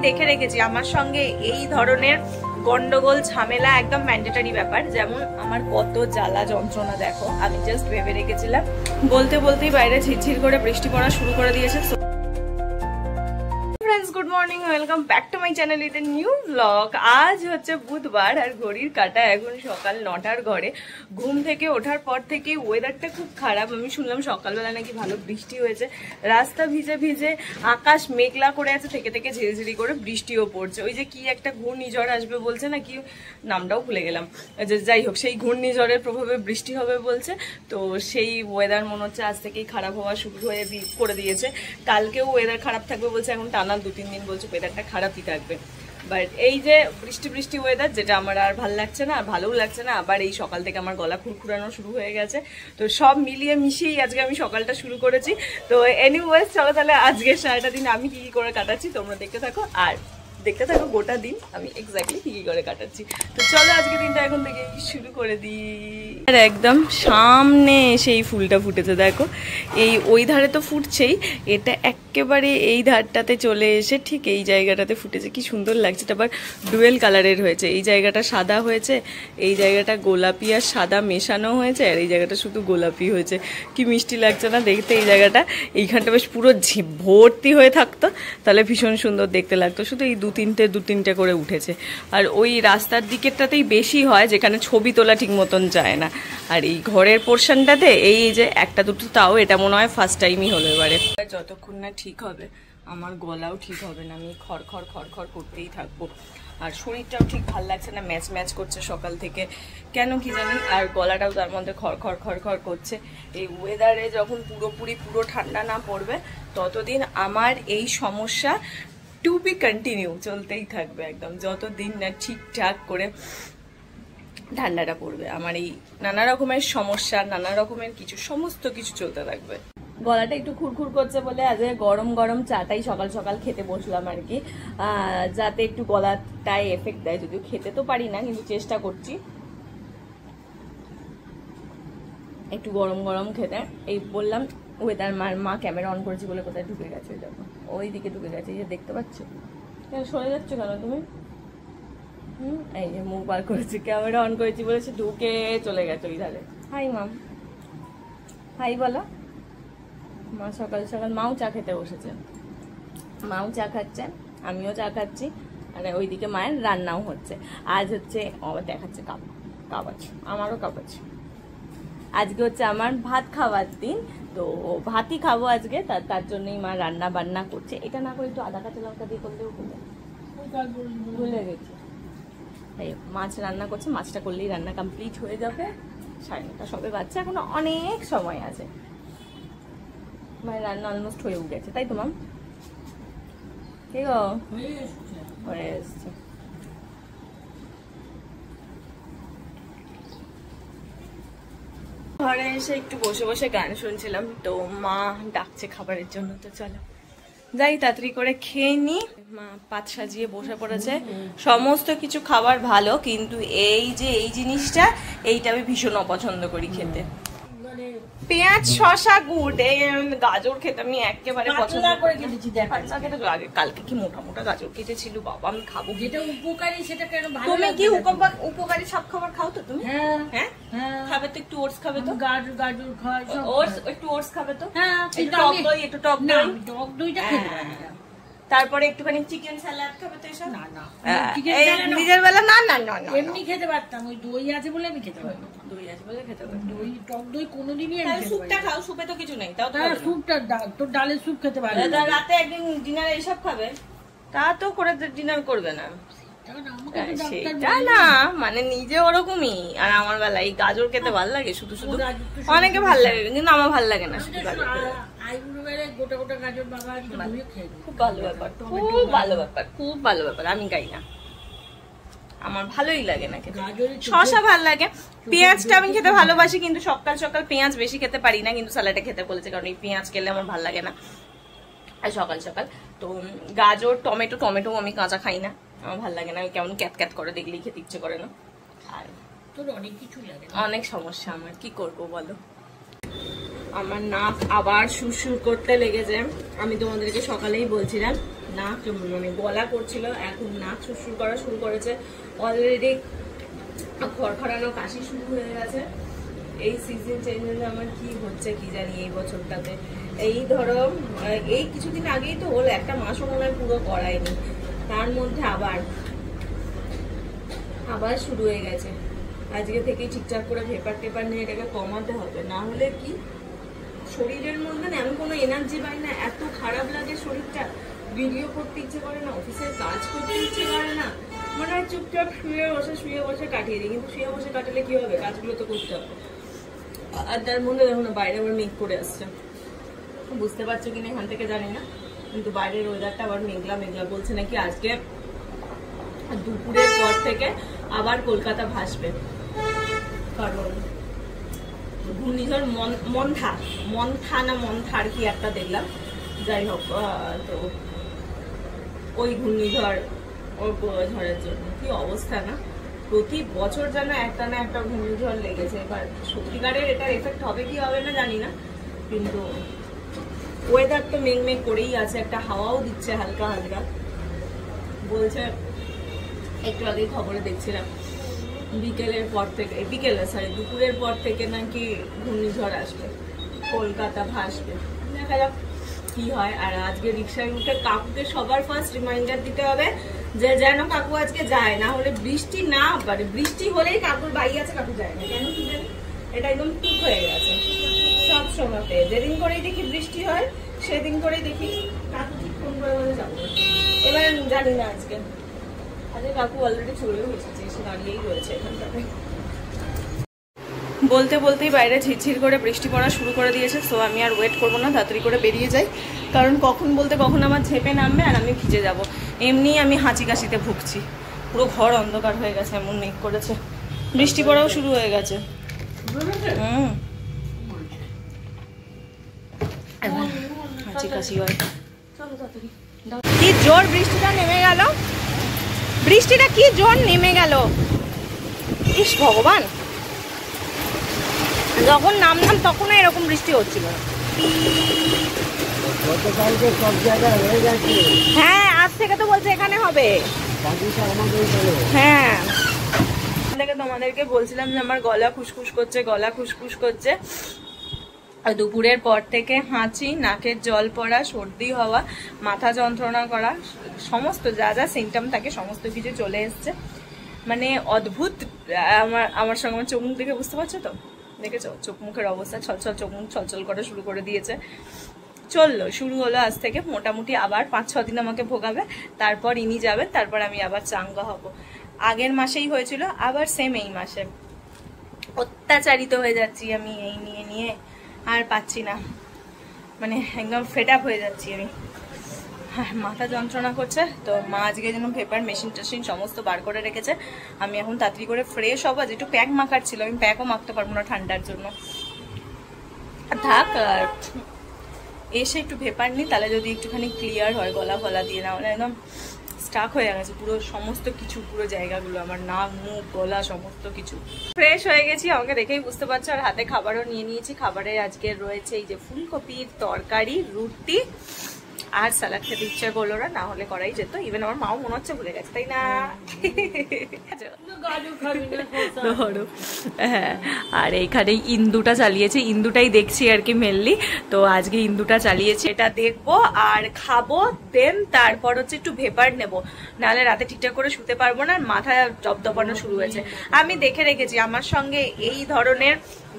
দেখে রেখেছি আমার সঙ্গে এই ধরনের গন্ডগোল ঝামেলা একদম ম্যান্ডেটারি ব্যাপার। যেমন আমার কত জ্বালা যন্ত্রণা দেখো, আমি জাস্ট ভেবে রেখেছিলাম। বলতে বলতেই বাইরে ঝিরঝির করে বৃষ্টি পড়া শুরু করে দিয়েছে। Good morning, welcome back to my channel with a new blog. আজ হচ্ছে বুধবার আর ঘড়ির কাঁটা এখন সকাল 9টার ঘরে। ঘুম থেকে ওঠার পর থেকে ওয়েদারটা খুব খারাপ। আমি শুনলাম সকালবেলা নাকি ভালো বৃষ্টি হয়েছে, রাস্তা ভিজে ভিজে, আকাশ মেঘলা করে আছে, থেকে থেকে ঝিরিঝিরি করে বৃষ্টিও পড়ছে। ওই যে কি একটা ঘূর্ণিঝড় আসবে বলছে না, কি নামটাও ভুলে গেলাম, যাই হোক সেই ঘূর্ণিঝড়ের প্রভাবে বৃষ্টি হবে বলছে। তো সেই ওয়েদার মনে হচ্ছে আজ থেকেই খারাপ হওয়া শুরু করে দিয়েছে। কালকেও ওয়েদার খারাপ থাকবে বলছে, এখন টানা 2-3 দিন বলছে ওয়েদারটা খারাপই থাকবে। বাট এই যে বৃষ্টি বৃষ্টি ওয়েদার, যেটা আমার আর ভালো লাগছে না, আর ভালোও লাগছে না। আবার এই সকাল থেকে আমার গলা খুরখুরানো শুরু হয়ে গেছে। তো সব মিলিয়ে মিশিয়েই আজকে আমি সকালটা শুরু করেছি। তো এনিওয়েজ চলো তাহলে আজকে সারাটা দিন আমি কি করে কাটাচ্ছি তোমরা দেখতে থাকো, আর দেখতে থাকো গোটা দিন আমি এক্স্যাক্টলি কি করে কাটাচ্ছি। তো চলো আজকে দিনটা এখন থেকে শুরু করে দিই। আর একদম সামনে সেই ফুলটা ফুটেছে দেখো, ওই ধারে তো ফুটছেই, এটা একেবারে এই ধারটাতে চলে এসে ঠিক এই জায়গাটাতে ফুটেছে। কি সুন্দর লাগছে। এটা আবার ডুয়েল কালারের হয়েছে। এই জায়গাটা সাদা হয়েছে, এই জায়গাটা গোলাপি আর সাদা মেশানো হয়েছে, আর এই জায়গাটা শুধু গোলাপি হয়েছে। কি মিষ্টি লাগছে না দেখতে। এই জায়গাটা এইখানটা বেশ পুরো ভর্তি হয়ে থাকতো, তাহলে ভীষণ সুন্দর দেখতে লাগতো। শুধু এই দু তিনটে করে উঠেছে। আর ওই রাস্তার দিকেরটাতেই বেশি হয়, যেখানে ছবি তোলা ঠিক মতন যায় না। আর এই ঘরের পোর্শনটাতে এই যে একটা দুটো, তাও এটা মনে হয় ফার্স্ট টাইমই হলো এবারে। যতক্ষণ না ঠিক হবে আমার গলাও ঠিক হবে না, আমি খড়খড় খড়খড় করতেই থাকবো। আর শরীরটাও ঠিক ভাল লাগছে না, ম্যাচ ম্যাচ করছে সকাল থেকে, কেন কি জানি। আর গলাটাও তার মধ্যে খড়খড় খড়খড় করছে। এই ওয়েদারে যখন পুরো ঠান্ডা না পড়বে ততদিন আমার এই সমস্যা টু বি কন্টিনিউ চলতেই থাকবে একদম, যতদিন না ঠিকঠাক করে ঠান্ডাটা পড়বে। আমার এই নানা রকমের সমস্যা, নানা রকমের সমস্ত কিছু চলতে থাকবে। গলাটা একটু খুরখুর করছে বলে আজ গরম গরম চাটাই সকাল সকাল খেতে বসলাম আর কি, যাতে একটু গলাটায় এফেক্ট দেয়। যদিও খেতে তো পারি না, কিন্তু চেষ্টা করছি একটু গরম গরম খেতে। এই বললাম ওয়েদার, মা ক্যামেরা অন করেছি বলে কোথায় ঢুকে গেছে, দেখো ওই দিকে ঢুকে গেছে, এই যে দেখতে পাচ্ছ। কেন সরে যাচ্ছ কেন তুমি? এই যে মুখ বার করেছি, ক্যামেরা অন করেছি বলেছে, ঢুকে চলে গেছে ওই ধারে। হাই মাম, হাই বলো। মা সকাল সকাল মাও চা খেতে বসেছে, মাও চা খাচ্ছে, আমিও চা খাচ্ছি। আর ওইদিকে মায়ের রান্নাও হচ্ছে। আজ হচ্ছে আবার দেখাচ্ছে কাপ আছে, আমারও কাপ আছে। আজকে হচ্ছে আমার ভাত খাওয়ার দিন, তো ভাতই খাবো আজকে। তার জন্যই মা রান্না বান্না করছে। এটা না করে একটু আদা কাঁচা লঙ্কা দিয়ে করলেও ভুলে গেছি। তাই মাছ রান্না করছে, মাছটা করলেই রান্না কমপ্লিট হয়ে যাবে। 9:30 সবে বাচ্চা, এখনো অনেক সময় আছে। মায়ের রান্না অলমোস্ট হয়েও গেছে, তাই তো মাম? কি গো, হয়ে এসছে। ঘরে এসে একটু বসে বসে গান শুনছিলাম, তো মা ডাকছে খাবারের জন্য। তো চলো যাই তাড়াতাড়ি করে খেয়ে নি। মা পাত সাজিয়ে বসে পড়েছে। সমস্ত কিছু খাবার ভালো, কিন্তু এই যে এই জিনিসটা, এইটা আমি ভীষণ অপছন্দ করি খেতে। পেঁয়াজ শসা গুড়, গাজর খেতে আমি একেবারে পছন্দ করে খেতেছি। আগে কালকে কি মোটা মোটা গাজর কেটেছিল বাবা, আমি খাবো। যেটা উপকারী সেটা কেন ভালো? তুমি কি উপকারী সব খাবার খাও তো তুমি? হ্যাঁ খাবে তো, একটু ওটস খাবে তো। গাজর খায়, ওটস, একটু ওটস খাবে তো। হ্যাঁ একটু টক দইটা খেতে পারি। তারপরে একটুখানি চিকেন স্যালাড খাবে তো। এসব না না নিজের বেলা না না না এমনি খেতে পারতাম, ওই দই আছে বলে আমি খেতে পারি। দই আছে বলে খেতে পারি, দই টক দই কোনোদিনই আমি খেতে পারি। সুপটা খাও, সুপে তো কিছু নেই, তাও তো সুপটা তো ডালের সুপ খেতে পারি। রাতে একদিন ডিনারে এইসব খাবে, তা তো করে ডিনার করবে না সেটা না, মানে নিজে ওরকমই। আর আমার বেলায় এই গাজর খেতে ভালো লাগে শুধু শুধু, অনেকে ভালো লাগে কিন্তু আমার ভালো লাগে না শুধু গাজর। খুব ভালো ব্যাপার, খুব ভালো ব্যাপার, খুব ভালো ব্যাপার। আমি খাই না, আমার ভালোই লাগে না খেতে। শসা ভালো লাগে, পেঁয়াজটা আমি খেতে ভালোবাসি, কিন্তু সকাল সকাল পেঁয়াজ বেশি খেতে পারি না, কিন্তু স্যালাডে খেতে বলেছে, কারণ এই পেঁয়াজ খেলে আমার ভালো লাগে না আর সকাল সকাল। তো গাজর টমেটো আমি কাঁচা খাই না, আমার ভালো লাগে না, কেমন ক্যাট ক্যাট করে, দেখলেই খেতে ইচ্ছে করে না। আর তোর অনেক কিছু লাগে, অনেক সমস্যা আমার, কি করবো বলো। আমার নাক আবার সুরসুর করতে লেগেছে। আমি তোমাদেরকে সকালেই বলছিলাম নাক মানে গলা করছিল, এখন নাক সুরসুর করা শুরু করেছে, অলরেডি খড়খড়ানো কাশি শুরু হয়ে গেছে। এই সিজন চেঞ্জে আমার কি হচ্ছে কি জানি এই বছরটাতে। এই ধরো এই কিছুদিন আগেই তো হলো, একটা মাসও মনে হয় পুরো করায়নি, তার মধ্যে আবার শুরু হয়ে গেছে। আজকে থেকে ঠিকঠাক করে পেপার টেপার নিয়ে এটাকে কমাতে হবে, না হলে কি শরীরের মধ্যে না এমন কোনো এনার্জি পাই না, এত খারাপ লাগে শরীরটা, ভিডিও করতে ইচ্ছে করে না, অফিসের কাজ করতে ইচ্ছে করে না, মনে হয় চুপচাপ শুয়ে বসে কাটিয়ে দিই। কিন্তু শুয়ে বসে কাটালে কি হবে, কাজগুলো তো করতে হবে। আর তার মধ্যে দেখো না বাইরে আবার মেঘ করে আসছে, বুঝতে পারছো কিনা এখান থেকে জানি না, কিন্তু বাইরের ওয়েদারটা আবার মেঘলা মেঘলা। বলছে নাকি আজকে দুপুরের পর থেকে আবার কলকাতা ভাসবে, কারণ ঘূর্ণিঝড় মন্থার কি একটা দেখলাম, যাই হোক। তো ওই ঝড়ের জন্য কি অবস্থা না, প্রতি বছর যেন একটা না একটা ঘূর্ণিঝড় লেগেছে। এবার সত্যিকারের এটার এফেক্ট হবে কি হবে না জানি না, কিন্তু ওয়েদার তো মেঘ করেই আছে, একটা হাওয়াও দিচ্ছে হালকা হালকা। বলছে একটু আগেই খবরে দেখছিলাম দুপুরের পর থেকে নাকি ঘূর্ণিঝড় আসবে, কলকাতা ভাসবে, দেখা যাক কি হয়। আর আজকে রিক্সায় উঠে কাকুকে সবার ফার্স্ট রিমাইন্ডার দিতে হবে যে যেন কাকু আজকে যায়, না হলে বৃষ্টি না পারে, বৃষ্টি হলেই কাকুর বাড়ি আছে, কাকু যায় না কেন কি জানি, এটা একদম ঠিক হয়ে গেছে সব সময়তে। যেদিন করেই দেখি বৃষ্টি হয় সেদিন করেই দেখি কাকু ঠিক ফোন করে বলে যাবো। এবার জানি না আজকে কাকু অলরেডি চলেও এসেছে, এসে দাঁড়িয়েই রয়েছে এখানটাতে। বলতে বলতেই বাইরে ঝিরঝির করে বৃষ্টি পড়া শুরু করে দিয়েছে। সো আমি আর ওয়েট করবো না, তাড়াতাড়ি করে বেরিয়ে যাই, কারণ কখন বলতে কখন আমার ঝেপে নামবে আর আমি ভিজে যাব। এমনি আমি হাঁচি কাশিতে ভুগছি, পুরো ঘর অন্ধকার হয়ে গেছে, এমন মেঘ করেছে, বৃষ্টি পড়াও শুরু হয়ে গেছে। হাঁচি কাশি হয়। কি জোর বৃষ্টিটা নেমে গেল, বৃষ্টিটা কি জোর নেমে গেল, ইস ভগবান, যখন নামলাম তখনও এরকম বৃষ্টি হচ্ছিল। হ্যাঁ আজ থেকে তো বলছে এখানে হবে। হ্যাঁ তোমাদেরকে বলছিলাম যে আমার গলা খুসখুস করছে, আর দুপুরের পর থেকে হাঁচি, নাকের জল পড়া, সর্দি হওয়া, মাথা যন্ত্রণা করা, সমস্ত যা যা সিমটম থাকে সমস্ত কিছু চলে এসছে। মানে অদ্ভুত। আমার সঙ্গে আমার চোখ মুখ দেখে বুঝতে পারছো তো, দেখেছো চোখ মুখের অবস্থা, চোখ মুখ ছলছল করা শুরু করে দিয়েছে। শুরু হলো আজ থেকে, মোটামুটি আবার 5-6 দিন আমাকে ভোগাবে, তারপর ইনি যাবেন, তারপর আমি আবার চাঙ্গা হব। আগের মাসেই হয়েছিল, আবার সেম এই মাসে। অত্যাচারিত হয়ে যাচ্ছি আমি এই নিয়ে আর পাচ্ছি না, মানে একদম ফেড আপ হয়ে যাচ্ছি আমি। মাথা যন্ত্রণা করছে, তো মা আজকে যেন পেপার মেশিন টেশিন সমস্ত বার করে রেখেছে। আমি এখন তাড়াতাড়ি করে ফ্রেশ হবো, আজ একটু প্যাক মাখার ছিল, আমি প্যাকও মাখতে পারবো না ঠান্ডার জন্য, থাক। আর এসে একটু পেপার নিই, তাহলে যদি একটুখানি ক্লিয়ার হয় গলা ফলা দিয়ে, না হলে একদম স্টাক হয়ে গেছে পুরো সমস্ত কিছু, পুরো জায়গাগুলো আমার, নাক মুখ গলা সমস্ত কিছু। ফ্রেশ হয়ে গেছি, আমাকে দেখেই বুঝতে পারছো, আর হাতে খাবারও নিয়ে নিয়েছি। খাবারে আজকে রয়েছে এই যে ফুলকপির তরকারি, রুটি আর স্যালাড। খেতে ইচ্ছে করলো না হলে করাই যেত, ইভেন আমার মাও মনে হচ্ছে ভুলে গেছে, তাই না? হ্যাঁ, আর এইখানে ইন্দুটা চালিয়েছে, ইন্দুটাই দেখছি আর কি মেনলি। তো আজকে ইন্দুটা চালিয়েছে, এটা দেখবো আর খাবো, দেন তারপর হচ্ছে একটু ভেপার নেবো, নাহলে রাতে ঠিকঠাক করে শুতে পারবো না, মাথা জপদপানো শুরু হয়েছে। আমি দেখে রেখেছি আমার সঙ্গে এই ধরনের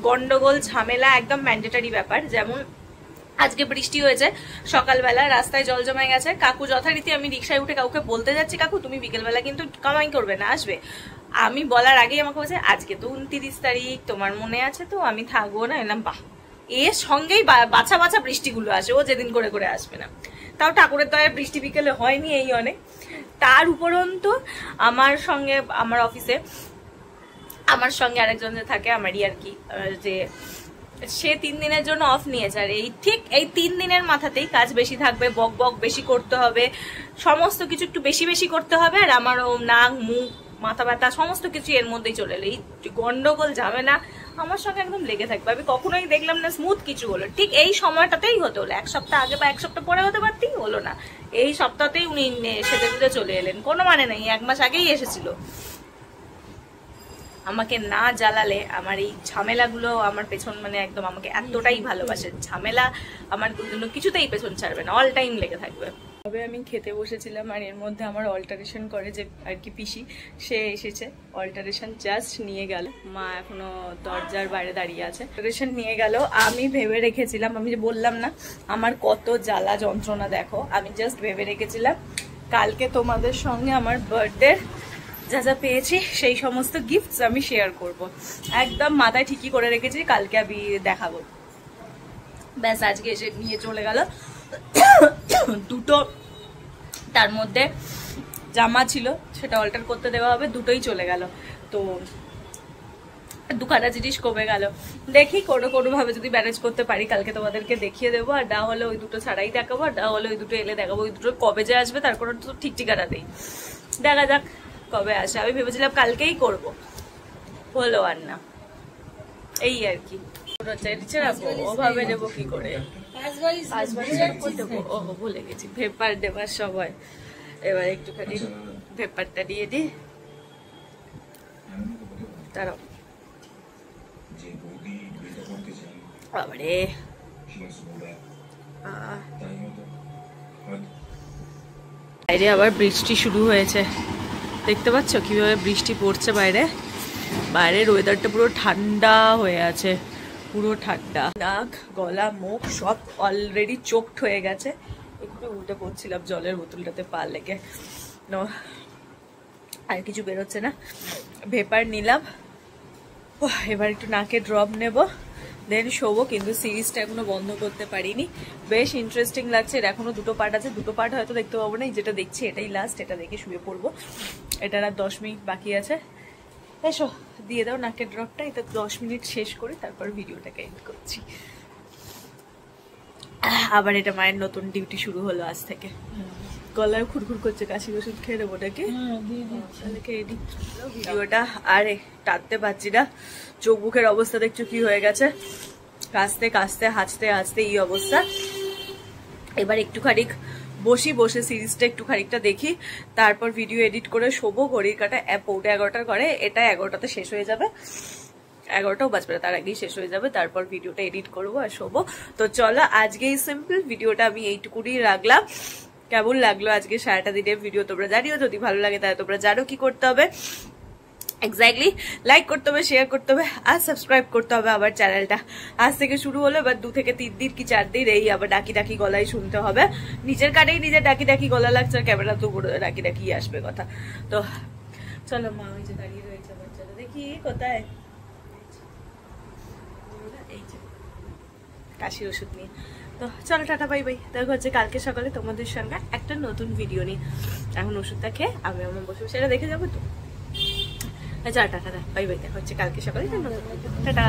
গন্ডগোল ঝামেলা একদম ম্যান্ডেটারি ব্যাপার। যেমন আজকে বৃষ্টি হয়েছে, সকালবেলা রাস্তায় জল জমে গেছে, কাকু যথারীতি, আমি রিক্সায় উঠে কাউকে বলতে যাচ্ছি কাকু তুমি বিকেলবেলা কিন্তু কামাই করবে না, আসবে। আমি বলার আগেই আমাকে বলছে আজকে তো 29 তারিখ, তোমার মনে আছে তো, আমি থাকবো না। এলাম বাহ, এর সঙ্গেই বাছা বাছা বৃষ্টিগুলো আসে, ও যেদিন করে করে আসবে না। তাও ঠাকুরের দয়ায় বৃষ্টি বিকেলে হয়নি এই অনেক। তার উপরন্তু আমার সঙ্গে, আমার অফিসে আমার সঙ্গে আরেকজন যে থাকে আমারই আর কি, যে সে 3 দিনের জন্য অফ নিয়েছে, আর এই ঠিক এই 3 দিনের মাথাতেই কাজ বেশি থাকবে, বক বক বেশি করতে হবে, সমস্ত কিছু একটু বেশি বেশি করতে হবে। আর আমারও নাক মুখ মাথা ব্যথা সমস্ত কিছু এর মধ্যেই চলে এলো। এই গন্ডগোল ঝামেলা আমার সঙ্গে একদম লেগে থাকবে। আমি কখনোই দেখলাম না স্মুথ কিছু হলো, ঠিক এই সময়টাতেই হতে হলো। এক সপ্তাহ আগে বা এক সপ্তাহ পরে হতে পারতেই, হলো না। এই সপ্তাহতেই উনি সেজে গুজে চলে এলেন, কোনো মানে নেই, 1 মাস আগেই এসেছিল। আমাকে না জ্বালালে আমার এই ঝামেলাগুলো আমার পেছন মানে একদম আমাকে এতটাই ভালোবাসে, ঝামেলা আমার জন্য কিছুতেই পেছন ছাড়বে না, অল টাইম লেগে থাকবে। তবে আমি খেতে বসেছিলাম আর এর মধ্যে আমার অল্টারেশন করে যে আর কি পিসি, সে এসেছে, অল্টারেশন জাস্ট নিয়ে গেল। মা এখনো দরজার বাইরে দাঁড়িয়ে আছে, অল্টারেশন নিয়ে গেল। আমি ভেবে রেখেছিলাম, আমি যে বললাম না আমার কত জ্বালা যন্ত্রণা, দেখো আমি জাস্ট ভেবে রেখেছিলাম কালকে তোমাদের সঙ্গে আমার বার্থডে যা যা পেয়েছি সেই সমস্ত গিফটস আমি শেয়ার করব। একদম মাথায় ঠিকই করে রেখেছি, কালকে আমি দেখাবো। ব্যাস আজকে এসে নিয়ে চলে গেল দুটো, তার মধ্যে জামা ছিল সেটা অল্টার করতে দেওয়া হবে, দুটোই চলে গেল। তো দুখানা জিনিস কমে গেল। দেখি কোনোভাবে যদি ম্যানেজ করতে পারি কালকে তোমাদেরকে দেখিয়ে দেবো, আর না হলে ওই দুটো ছাড়াই দেখাবো, আর না হলে ওই দুটো এলে দেখাবো। ওই দুটো কবে যে আসবে তার কোনো তো ঠিক ঠিকানা নেই, দেখা যাক কবে আসে। আমি ভেবেছিলাম কালকেই করব, হলো আর না, এই আর কি। ওভাবে দেবো কি করে, ও ভুলে গেছি পেপার দেবার সময়। এবার একটুখানি পেপারটা দিয়ে দিই, দাঁড়াও। বাবারে বাইরে আবার বৃষ্টি শুরু হয়েছে, দেখতে পাচ্ছ কিভাবে বৃষ্টি পড়ছে বাইরে। বাইরের ওয়েদারটা পুরো ঠান্ডা হয়ে আছে, পুরো ঠান্ডা। নাক গলা মুখ সব অলরেডি চোখড হয়ে গেছে। একটু উল্টে পড়ছিলাম জলের বোতলটাতে পা লেগে, আর কিছু বেরোচ্ছে না। ভেপার নিলাম, এবার একটু নাকে ড্রপ নেব, দেন শোবো। কিন্তু সিরিজটা এখনো বন্ধ করতে পারিনি, বেশ ইন্টারেস্টিং লাগছে। এর এখনো দুটো পার্ট আছে, দুটো পার্ট হয়তো দেখতে পাবো না, যেটা দেখছি এটাই লাস্ট, এটা দেখে শুয়ে পড়বো। এটার আর 10 মিনিট বাকি আছে। এসো দিয়ে দাও নাকের ড্রপটা, এটা 10 মিনিট শেষ করে তারপর ভিডিওটাকে এন্ড করছি। আবার এটা মায়ের নতুন ডিউটি শুরু হলো আজ থেকে। গলায় খুরখুর করছে, কাশির ওষুধ খেয়ে দেবো নাকি? ভিডিওটা আরে টানতে পারছি না, চোখ মুখের অবস্থা দেখছো কি হয়ে গেছে, কাশতে কাশতে হাঁচতে হাঁচতে এই অবস্থা। এবার একটুখানি বসে সিরিজটা একটু খানিকটা দেখি, তারপর ভিডিও এডিট করে শোবো। ঘড়ির কাটা 11:15 করে, এটা 11টাতে শেষ হয়ে যাবে, 11টাও বাজবে না, তার আগেই শেষ হয়ে যাবে। তারপর ভিডিওটা এডিট করবো আর শোবো। তো চলো আজকে এই সিম্পল ভিডিওটা আমি এইটুকুনি রাখলাম। কেমন লাগলো আজকে সারাটা দিনের ভিডিও তোমরা জানিও, যদি ভালো লাগে তাহলে তোমরা জানো কি করতে হবে। এক্স্যাক্টলি লাইক করতে হবে, শেয়ার করতে হবে, আর সাবস্ক্রাইব করতে হবে আমার চ্যানেলটা। আজ থেকে শুরু হলো, এবার 2 থেকে 3 দিন কি 4 দিন এই আবার ডাকি ডাকি গলায় শুনতে হবে। নিজের কাটেই নিজের ডাকি ডাকি গলা লাগছে, ক্যামেরা তো পুরো ডাকি ডাকি আসবে কথা। তো চলো, মা ওই যে দাঁড়িয়ে রয়েছে বাচ্চাটা, দেখি কোথায়, এই যে কাশির ওষুধ নিয়ে। তো চলো টাটা বাই বাই, দেখা হচ্ছে কালকে সকালে তোমাদের সঙ্গে একটা নতুন ভিডিও নিয়ে। এখন ওষুধটা খেয়ে আমি আমার বসে বসে এটা দেখে যাবো তো। আচ্ছা টাটা বাই বাই, দেখা হচ্ছে কালকে সকালে টাটা।